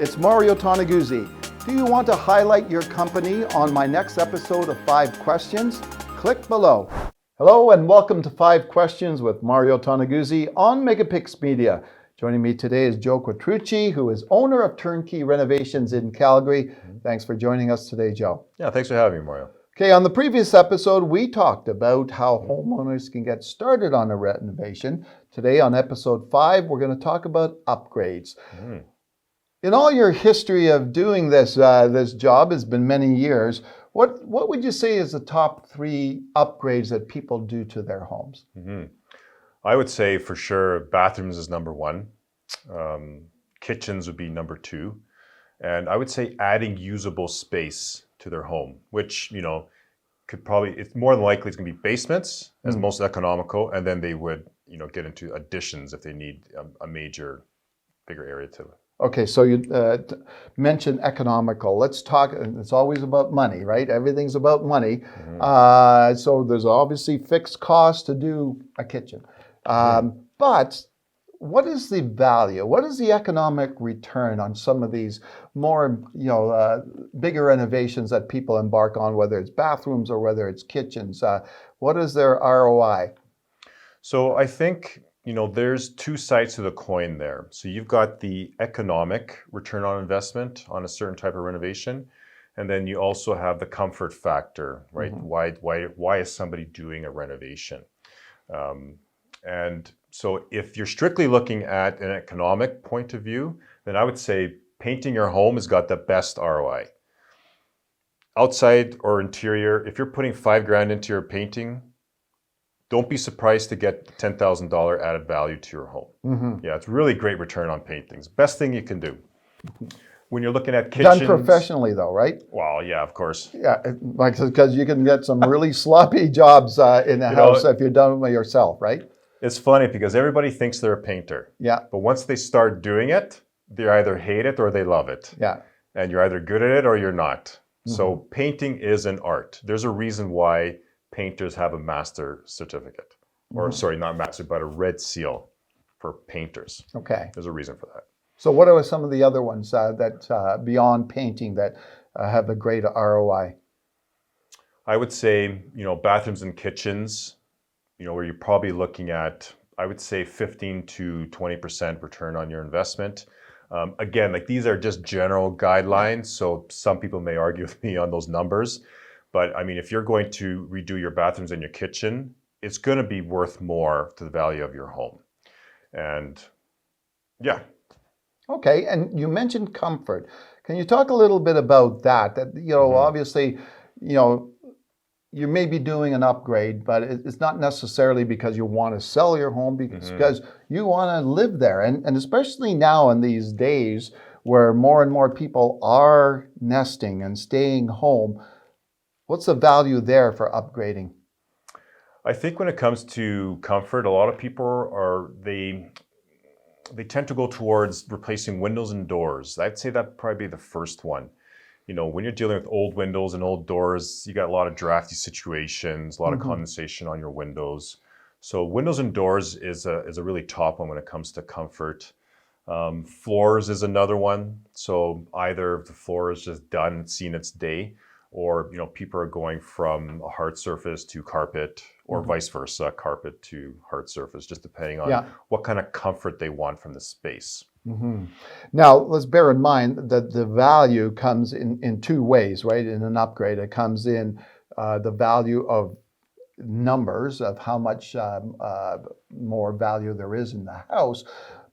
it's Mario Toneguzzi. Do you want to highlight your company on my next episode of 5 Questions? Click below. Hello and welcome to 5 Questions with Mario Toneguzzi on MegaPixx Media. Joining me today is Joe Quattrucci, who is owner of Turn Key Renovations in Calgary. Thanks for joining us today, Joe. Yeah, thanks for having me, Mario. Okay, on the previous episode, we talked about how homeowners can get started on a renovation. Today on episode 5, we're going to talk about upgrades. In all your history of doing this job, has been many years, what would you say is the top 3 upgrades that people do to their homes? I would say for sure bathrooms is number 1. Kitchens would be number 2. And I would say adding usable space to their home, which, it's more than likely it's going to be basements as most economical, and then they would, get into additions if they need a bigger area to live. Okay, so you mentioned economical. Let's talk, it's always about money, right? Everything's about money. So there's obviously fixed costs to do a kitchen. But what is the value? What is the economic return on some of these more, bigger renovations that people embark on, whether it's bathrooms or whether it's kitchens? What is their ROI? So I think, there's 2 sides to the coin there. So you've got the economic return on investment on a certain type of renovation. And then you also have the comfort factor, right? Why is somebody doing a renovation? And so if you're strictly looking at an economic point of view, then I would say painting your home has got the best ROI. Outside or interior, if you're putting $5,000 into your painting, don't be surprised to get $10,000 added value to your home. Yeah, it's really great return on paintings. Best thing you can do. When you're looking at kitchens. Done professionally though, right? Well, yeah, of course. Yeah, because you can get some really sloppy jobs in the house if you're done by yourself, right? It's funny because everybody thinks they're a painter. Yeah. But once they start doing it, they either hate it or they love it. Yeah. And you're either good at it or you're not. So painting is an art. There's a reason why painters have a master certificate. Or sorry, not master, but a red seal for painters. Okay. There's a reason for that. So what are some of the other ones that beyond painting that have a great ROI? I would say, bathrooms and kitchens, where you're probably looking at, I would say 15 to 20% return on your investment. Again, these are just general guidelines, so some people may argue with me on those numbers. But I mean, if you're going to redo your bathrooms and your kitchen, it's going to be worth more to the value of your home. And yeah. Okay, and you mentioned comfort. Can you talk a little bit about that? That, obviously, you may be doing an upgrade, but it's not necessarily because you want to sell your home, because you want to live there. And especially now in these days where more and more people are nesting and staying home, what's the value there for upgrading? I think when it comes to comfort, a lot of people they tend to go towards replacing windows and doors. I'd say that'd probably be the first one. When you're dealing with old windows and old doors, you got a lot of drafty situations, a lot of condensation on your windows. So windows and doors is a really top one when it comes to comfort. Floors is another one. So either the floor is just done, seen its day, or people are going from a hard surface to carpet, or vice versa, carpet to hard surface, just depending on what kind of comfort they want from the space. Now, let's bear in mind that the value comes in 2 ways, right? In an upgrade, it comes in the value of numbers of how much more value there is in the house.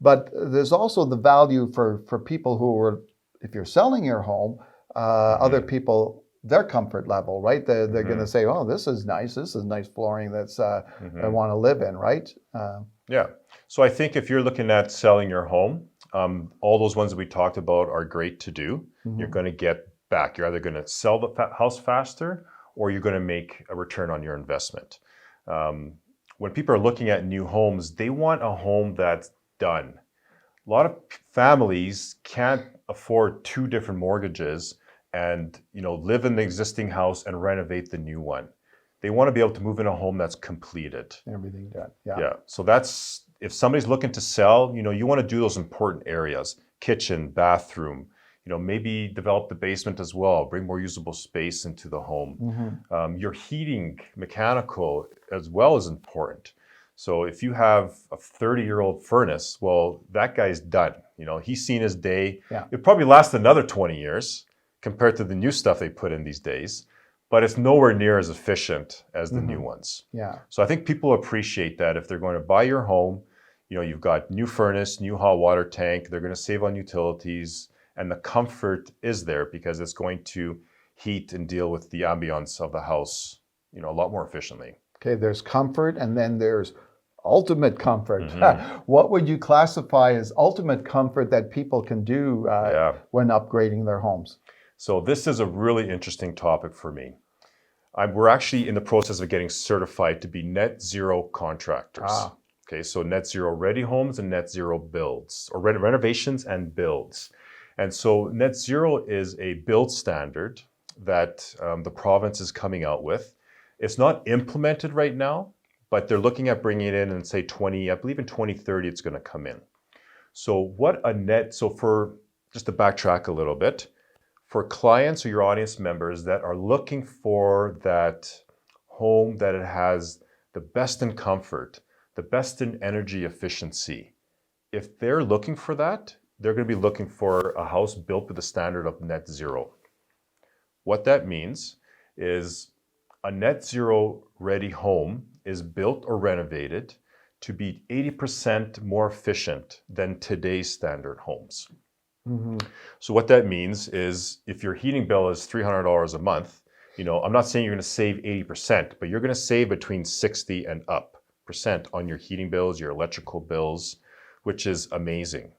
But there's also the value for people who are, if you're selling your home, other people, their comfort level, right? They're going to say, oh, this is nice flooring that's I want to live in, right? Yeah. So I think if you're looking at selling your home, all those ones that we talked about are great to do. You're going to get back. You're either going to sell the house faster or you're going to make a return on your investment. When people are looking at new homes, they want a home that's done. A lot of families can't afford 2 different mortgages and live in the existing house and renovate the new one. They want to be able to move in a home that's completed. Everything done. Yeah. So that's, if somebody's looking to sell, you want to do those important areas: kitchen, bathroom, maybe develop the basement as well, bring more usable space into the home. Your heating, mechanical as well is important. So if you have a 30-year-old furnace, well, that guy's done. He's seen his day. Yeah. It probably lasts another 20 years compared to the new stuff they put in these days, but it's nowhere near as efficient as the new ones. Yeah. So I think people appreciate that if they're going to buy your home, you've got new furnace, new hot water tank, they're going to save on utilities, and the comfort is there because it's going to heat and deal with the ambiance of the house, a lot more efficiently. Okay, there's comfort, and then there's ultimate comfort. What would you classify as ultimate comfort that people can do when upgrading their homes? So this is a really interesting topic for me. We're actually in the process of getting certified to be net zero contractors. Okay, so net zero ready homes and net zero builds, or renovations and builds. And so net zero is a build standard that the province is coming out with. It's not implemented right now, but they're looking at bringing it in and say I believe in 2030 it's going to come in. So for just to backtrack a little bit, for clients or your audience members that are looking for that home that it has the best in comfort, the best in energy efficiency, if they're looking for that, they're going to be looking for a house built with the standard of net zero. What that means is a net zero ready home is built or renovated to be 80% more efficient than today's standard homes. So what that means is if your heating bill is $300 a month, I'm not saying you're going to save 80%, but you're going to save between 60 and up % on your heating bills, your electrical bills, which is amazing.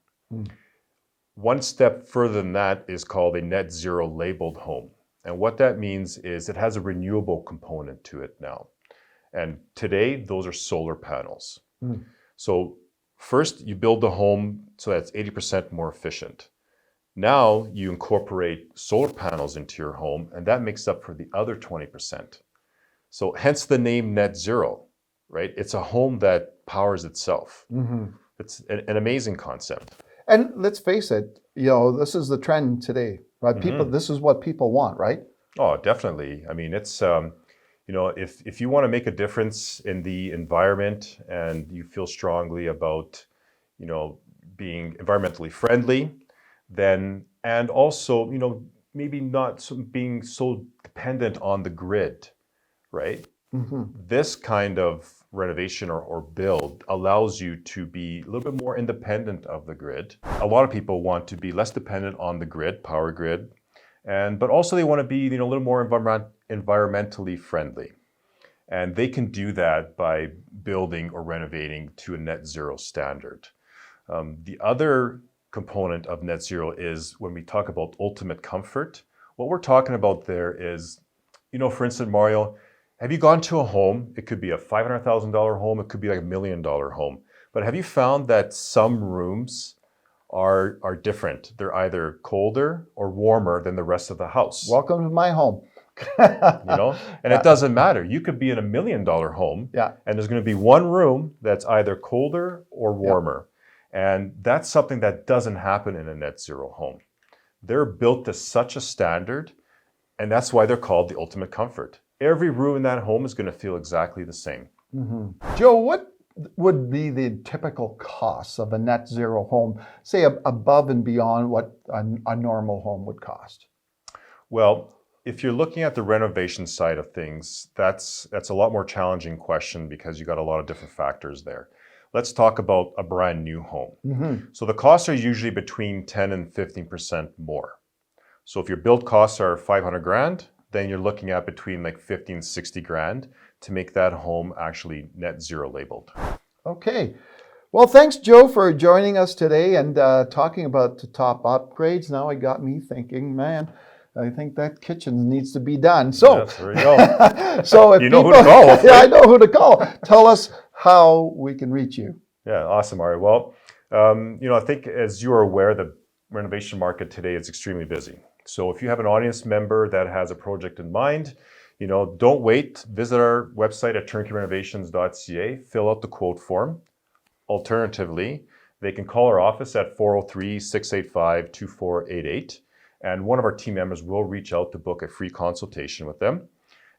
One step further than that is called a net zero labeled home. And what that means is it has a renewable component to it now. And today, those are solar panels. So first, you build the home so that's 80% more efficient. Now you incorporate solar panels into your home, and that makes up for the other 20%. So hence the name net zero, right? It's a home that powers itself. It's an amazing concept. And let's face it, this is the trend today, right? This is what people want, right? Oh, definitely. I mean, it's, if you want to make a difference in the environment and you feel strongly about, being environmentally friendly, then, and also, maybe not being so dependent on the grid, right? This kind of renovation or build allows you to be a little bit more independent of the grid. A lot of people want to be less dependent on the grid, power grid, but also they want to be a little more environmentally friendly. And they can do that by building or renovating to a net zero standard. The other component of net zero is when we talk about ultimate comfort, what we're talking about there is, for instance, Mario, have you gone to a home? It could be a $500,000 home. It could be like $1 million home. But have you found that some rooms are different? They're either colder or warmer than the rest of the house. Welcome to my home. And it doesn't matter. You could be in $1 million home, and there's going to be one room that's either colder or warmer. And that's something that doesn't happen in a net zero home. They're built to such a standard, and that's why they're called the ultimate comfort. Every room in that home is going to feel exactly the same. Joe, what would be the typical costs of a net zero home, say above and beyond what a normal home would cost? Well, if you're looking at the renovation side of things, that's a lot more challenging question because you got a lot of different factors there. Let's talk about a brand new home. So the costs are usually between 10 and 15% more. So if your build costs are 500 grand, then you're looking at between like 50 and 60 grand to make that home actually net zero labeled. Okay. Well, thanks, Joe, for joining us today and talking about the top upgrades. Now it got me thinking, man, I think that kitchen needs to be done. So, yes, there you go. So if you know who to call. Yeah, I know who to call. Tell us how we can reach you. Yeah, awesome, Ari. Well, I think as you are aware, the renovation market today is extremely busy. So if you have an audience member that has a project in mind, don't wait. Visit our website at turnkey-renovations.ca, fill out the quote form. Alternatively, they can call our office at 403-685-2488. And one of our team members will reach out to book a free consultation with them.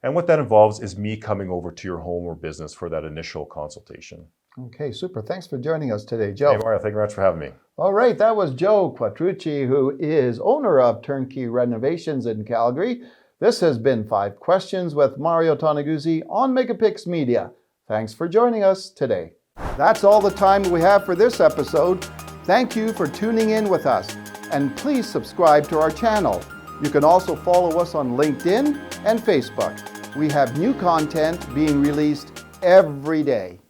And what that involves is me coming over to your home or business for that initial consultation. Okay, super. Thanks for joining us today, Joe. Hey, Mario, thank you very much for having me. All right, that was Joe Quattrucci, who is owner of Turn Key Renovations in Calgary. This has been 5 Questions with Mario Toneguzzi on MegaPixx Media. Thanks for joining us today. That's all the time we have for this episode. Thank you for tuning in with us, and please subscribe to our channel. You can also follow us on LinkedIn and Facebook. We have new content being released every day.